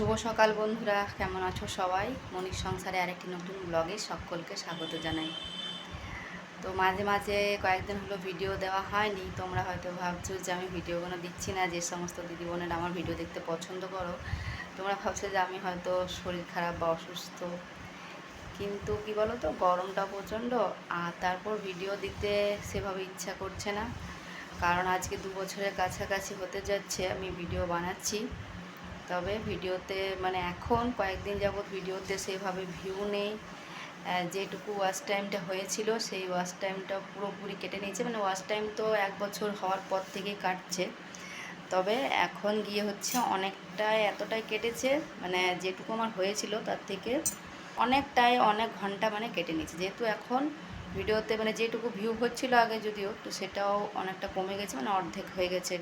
শুভ সকাল বন্ধুরা, কেমন আছো সবাই? মনির সংসারে আরেকটি নতুন ব্লগে সকলকে স্বাগত জানাই। তো মাঝে মাঝে কয়েকদিন হলো ভিডিও দেওয়া হয়নি। তোমরা হয়তো ভাবছো যে আমি ভিডিওগুলো দিচ্ছি না। যে সমস্ত দিদি বোনেরা আমার ভিডিও দেখতে পছন্দ করো, তোমরা ভাবছো যে আমি হয়তো শরীর খারাপ বা অসুস্থ। কিন্তু কি বলো তো, গরমটা প্রচণ্ড, আর তারপর ভিডিও দিতে সেভাবে ইচ্ছা করছে না। কারণ আজকে 2 বছরের কাছাকাছি হতে যাচ্ছে আমি ভিডিও বানাচ্ছি। তবে ভিডিওতে এখন কয়েকদিন যাবৎ ভিডিওতে সেভাবে ভিউ নেই। যেটুকু ওয়াচ টাইমটা হয়েছিল সেই ওয়াচ টাইমটা পুরোপুরি কেটে নিয়েছে। ওয়াচ টাইম তো 1 বছর হওয়ার পর থেকেই কাটছে। তবে এখন গিয়ে হচ্ছে অনেকটাই, এতটাই কেটেছে, যেটুকু আমার হয়েছিল তার থেকে অনেকটাই, অনেক ঘন্টা কেটে নিয়েছে। যেহেতু এখন ভিডিওতে যেটুকু ভিউ হচ্ছিল আগে, যদিও তো সেটাও অনেকটা কমে গেছে, অর্ধেক হয়ে গেছে।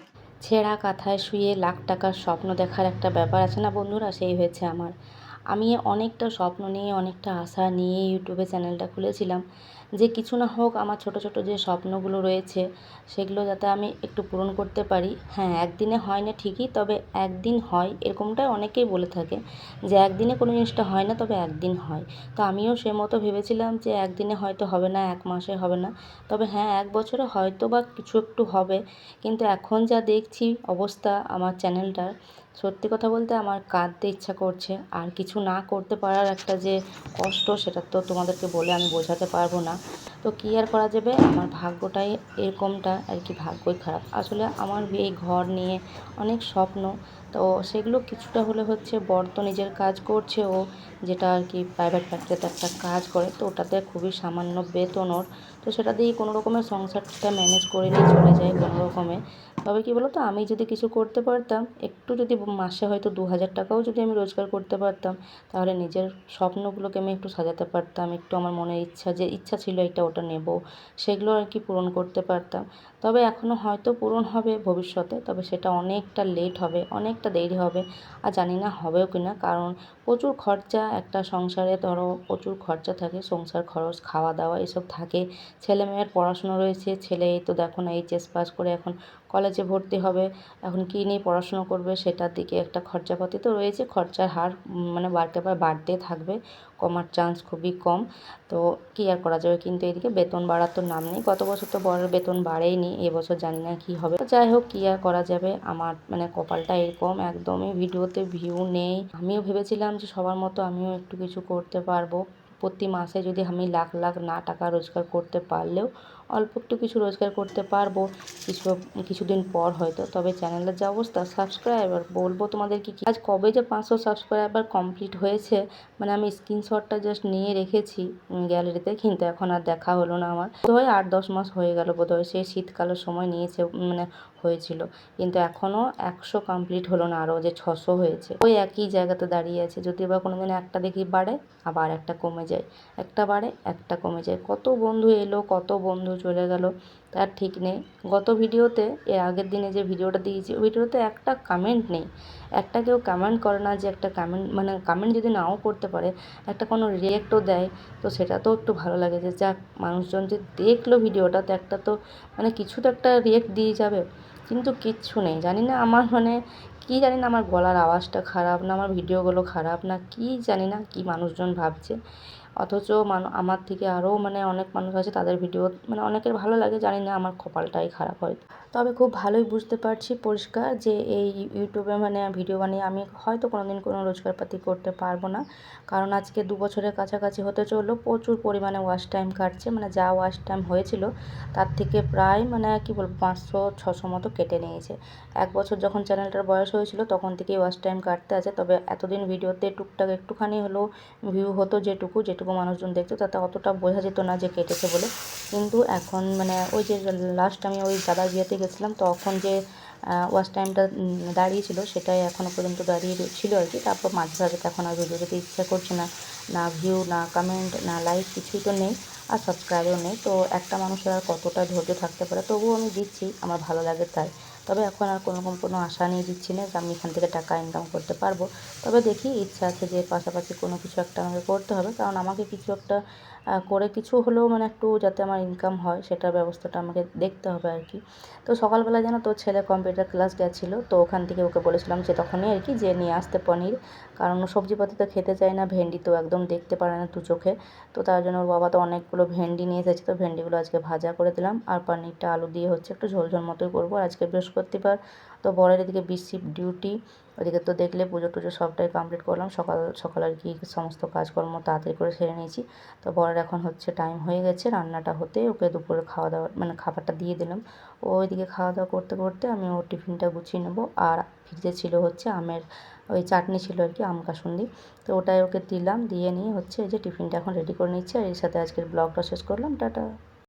ছেঁড়া কাঁথায় শুয়ে লাখ টাকার স্বপ্ন দেখার একটা ব্যাপার আছে না বন্ধুরা, সেই হয়েছে আমার। আমি অনেকটা স্বপ্ন নিয়ে, অনেকটা আশা নিয়ে ইউটিউবে চ্যানেলটা খুলেছিলাম, যে কিছু না হোক আমার ছোট ছোট যে স্বপ্নগুলো রয়েছে সেগুলো যাতে আমি একটু পূরণ করতে পারি। হ্যাঁ, একদিনে হয় না ঠিকই, তবে একদিন হয়, এরকমটাই অনেকেই বলে থাকে যে একদিনে কোনো জিনিসটা হয় না, তবে একদিন হয়। তো আমিও সে মতো ভেবেছিলাম যে একদিনে হয়তো হবে না, 1 মাসে হবে না, তবে হ্যাঁ 1 বছরে হয়তো বা কিছু একটু হবে। কিন্তু এখন যা দেখছি অবস্থা আমার চ্যানেলটার, সত্যি কথা বলতে আমার কাঁদতে ইচ্ছা করছে। আর কিছু না করতে পারার একটা যে কষ্ট, সেটা তো তোমাদেরকে বলে আমি বোঝাতে পারবো না। তো কী আর করা যাবে, আমার ভাগ্যটাই এরকমটা আর কি, ভাগ্যই খারাপ। আসলে আমার এই ঘর নিয়ে অনেক স্বপ্ন, তো সেগুলো কিছুটা হলে হচ্ছে। বর তো নিজের কাজ করছে, ও যেটা আর কি প্রাইভেট ফ্যাক্টরিতে একটা কাজ করে, তো ওটাতে খুবই সামান্য বেতন ওর। তো সেটা দিয়েই কোনো রকমের সংসারটা ম্যানেজ করে নিয়ে চলে যায় কোনো রকমে। তবে কী বলো তো, আমি যদি কিছু করতে পারতাম, একটু যদি মাসে হয়তো 2000 টাকাও যদি আমি রোজগার করতে পারতাম, তাহলে নিজের স্বপ্নগুলোকে আমি একটু সাজাতে পারতাম। একটু আমার মনের ইচ্ছা ছিল এটা ওটা নেব, সেগুলো আর কি পূরণ করতে পারতাম। তবে এখনও হয়তো পূরণ হবে ভবিষ্যতে, তবে সেটা অনেকটা লেট হবে, অনেকটা দেরি হবে। আর জানি না হবেও কি না, কারণ প্রচুর খরচা একটা সংসারে, ধরো প্রচুর খরচা থাকে, সংসার খরচ, খাওয়া দাওয়া এসব থাকে। ছেলে মেয়ের পড়াশুনো রয়েছে, ছেলে এই তো দেখো না এইচএস পাস করে এখন কলেজে ভর্তি হবে। এখন কী নিয়ে পড়াশুনো করবে সেটার দিকে একটা খরচাপাতি তো রয়েছে, খরচার হার বাড়তে থাকবে, কমার চান্স খুবই কম। তো কী আর করা যাবে, কিন্তু এদিকে বেতন বাড়ার তো নাম নেই। গত বছর তো বরের বেতন বাড়েইনি, এবছর জানি না কী হবে। তো যাই হোক, কী আর করা যাবে, আমার কপালটা এরকম, একদমই ভিডিওতে ভিউ নেই। আমিও ভেবেছিলাম যে সবার মতো আমিও একটু কিছু করতে পারবো। প্রতি মাসে যদি আমি লাখ লাখ না টাকা রোজগার করতে পারলেও অল্প একটু কিছু রোজগার করতে পারবো কিছুদিন পর হয়তো। তবে চ্যানেলের যা অবস্থা, সাবস্ক্রাইবার বলবো তোমাদের কি, আজ কবে যে 500 সাবস্ক্রাইবার কমপ্লিট হয়েছে, আমি স্ক্রিনশটটা জাস্ট নিয়ে রেখেছি গ্যালারিতে, কিন্তু এখন আর দেখা হলো না। আমার বোধহয় 8-10 মাস হয়ে গেল, বোধহয় সেই শীতকালের সময় নিয়েছে, হয়েছিল। কিন্তু এখনও 100 কমপ্লিট হলো না, আরও যে 600 হয়েছে, ওই একই জায়গাতে দাঁড়িয়ে আছে। যদি বা কোনো দিন একটা দেখি বাড়ে, আবার একটা কমে যায়, একটা বাড়ে একটা কমে যায়। কত বন্ধু এলো, কত বন্ধু চলে গেল, তার ঠিক নেই। গত ভিডিওতে, এর আগের দিনে যে ভিডিওটা দিয়েছি, ওই ভিডিওতে একটা কমেন্ট নেই, একটা কেউ কমেন্ট করে না। যে একটা কমেন্ট, কমেন্ট যদি নাও করতে পারে, একটা কোনো রিয়েক্টও দেয়, তো সেটা তো একটু ভালো লাগে, যে যাক মানুষজন যে দেখলো ভিডিওটা, তো একটা তো কিছু তো একটা রিয়েক্ট দিয়ে যাবে। কিন্তু কিচ্ছু নেই। জানি না আমার কি জানি না, আমার গলার আওয়াজটা খারাপ, না আমার ভিডিওগুলো খারাপ, না কি জানি না কি মানুষজন ভাবছে। অথচ আমার থেকে আরও অনেক মানুষ আছে, তাদের ভিডিও অনেকের ভালো লাগে। জানি না আমার কপালটাই খারাপ হয়তো। তবে খুব ভালোই বুঝতে পারছি পরিষ্কার যে এই ইউটিউবে ভিডিও বানিয়ে আমি হয়তো কোনোদিন কোনো রোজগারপাতি করতে পারবো না। কারণ আজকে 2 বছরের কাছাকাছি হতে চললো, প্রচুর পরিমাণে ওয়াচ টাইম কাটছে। যা ওয়াচ টাইম হয়েছিল তার থেকে প্রায় কি বলবো 500-600 মতো কেটে নিয়েছে। 1 বছর যখন চ্যানেলটার বয়স হয়েছিল তখন থেকেই ওয়াচ টাইম কাটতে আছে। তবে এতদিন ভিডিওতে টুকটাক একটুখানি হলেও ভিউ হতো, যেটুকু মানুষজন দেখতো, তাতে অতটা বোঝা যেত না যে কেটেছে বলে। কিন্তু এখন ওই যে লাস্ট আমি ওই দাদার বিয়েতে গেছিলাম, তখন যে ওয়াচ টাইমটা দাঁড়িয়েছিল, সেটাই এখনও পর্যন্ত দাঁড়িয়ে ছিল আর কি। তারপর মাঝে সাঝে এখন আর ভিডিও দিতে ইচ্ছা করছে না, না ভিউ, না কমেন্ট, না লাইক, কিছুই তো নেই, আর সাবস্ক্রাইবও নেই। তো একটা মানুষের আর কতটা ধৈর্য থাকতে পারে, তবুও আমি দিচ্ছি, আমার ভালো লাগে তাই। তবে এখন আর কোনোরকম কোনো আশা নিয়ে দিচ্ছি না যে আমি এখান থেকে টাকা ইনকাম করতে পারবো। তবে দেখি, ইচ্ছা আছে যে পাশাপাশি কোনো কিছু একটা আমাকে করতে হবে, কারণ আমাকে কিছু একটা করে কিছু হলেও মানে একটু যাতে আমার ইনকাম হয় সেটার ব্যবস্থাটা আমাকে দেখতে হবে আর কি। তো সকালবেলা যেন তো ছেলে কম্পিউটার ক্লাস গেছিলো, তো ওখান থেকে ওকে বলেছিলাম যে তখনই আর কি যে নিয়ে আসতে পনির, কারণ ও সবজিপাতি তো খেতে চায় না, ভেন্ডি তো একদম দেখতে পারে না দু চোখে। তো তার জন্য ওর বাবা তো অনেকগুলো ভেন্ডি নিয়ে এসেছে, তো ভেন্ডিগুলো আজকে ভাজা করে দিলাম, আর পনিরটা আলু দিয়ে হচ্ছে একটু ঝোল ঝোল মতোই করবো। আজকে বৃহস্পতিবার, তো বরের এদিকে শিফট ডিউটি, ওদিকে তো দেখলে পুজো টুজো সবটাই কমপ্লিট করলাম, সকাল সকাল আর কি সমস্ত কাজকর্ম তাড়াতাড়ি করে সেরে নিয়েছি। তো বরের এখন হচ্ছে টাইম হয়ে গেছে রান্নাটা হতে, ওকে দুপুরে খাওয়া দাওয়া মানে খাবারটা দিয়ে দিলাম। ও ওইদিকে খাওয়া দাওয়া করতে করতে আমি ওর টিফিনটা গুছিয়ে নেবো। আর ফ্রিজে ছিল হচ্ছে আমের ওই চাটনি ছিল আর কি, আম কাসুন্দি, তো ওটাই ওকে দিলাম, দিয়ে নিয়ে হচ্ছে এই যে টিফিনটা এখন রেডি করে নিচ্ছি। আর এর সাথে আজকের ব্লগটা শেষ করলাম, টাটা।